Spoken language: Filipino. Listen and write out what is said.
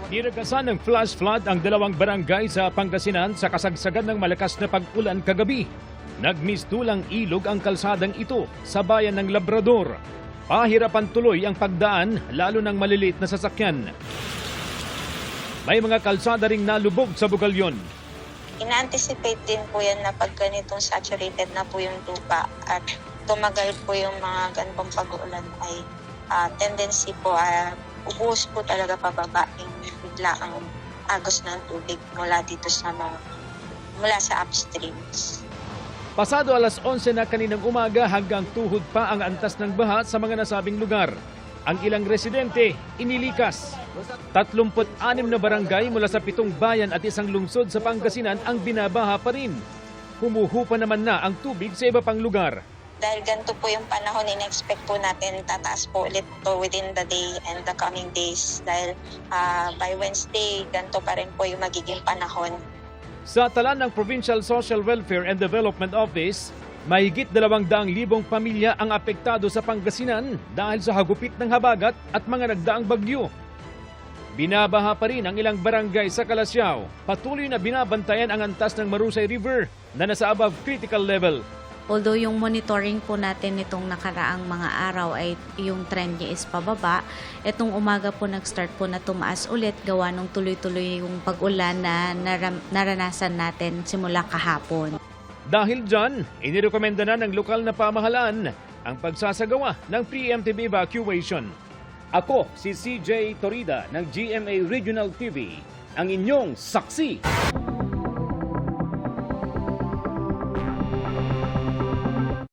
Niragasan ng flash flood ang dalawang barangay sa Pangasinan sa kasagsagan ng malakas na pag-ulan kagabi. Nagmistulang ilog ang kalsadang ito sa bayan ng Labrador. Pahirapan tuloy ang pagdaan lalo ng maliliit na sasakyan. May mga kalsada ring nalubog sa Bugalyon. Ina-anticipate din po yan na pag ganitong saturated na po yung lupa at tumagal po yung mga ganitong pag-uulan ay tendency po ubuhos po talaga pababa yung bigla ang agos ng tubig mula dito mula sa upstreams. Pasado alas 11 na kaninang umaga hanggang tuhod pa ang antas ng baha sa mga nasabing lugar. Ang ilang residente inilikas. 36 na barangay mula sa 7 bayan at isang lungsod sa Pangasinan ang binabaha pa rin. Humuhupa naman na ang tubig sa iba pang lugar. Dahil ganito po yung panahon, in-expect po natin tataas po ulit to within the day and the coming days. Dahil by Wednesday, ganito pa rin po yung magiging panahon. Sa tala ng Provincial Social Welfare and Development Office, mahigit 200,000 pamilya ang apektado sa Pangasinan dahil sa hagupit ng habagat at mga nagdaang bagyo. Binabaha pa rin ang ilang barangay sa Calasiao. Patuloy na binabantayan ang antas ng Marusay River na nasa above critical level. Although yung monitoring po natin nitong nakaraang mga araw ay yung trend niya is pababa, etong umaga po nag-start po na tumaas ulit gawa nung tuloy-tuloy yung pag-ulan na naranasan natin simula kahapon. Dahil dyan, inirekomenda na ng lokal na pamahalaan ang pagsasagawa ng preemptive evacuation. Ako si CJ Torida ng GMA Regional TV, ang inyong saksi.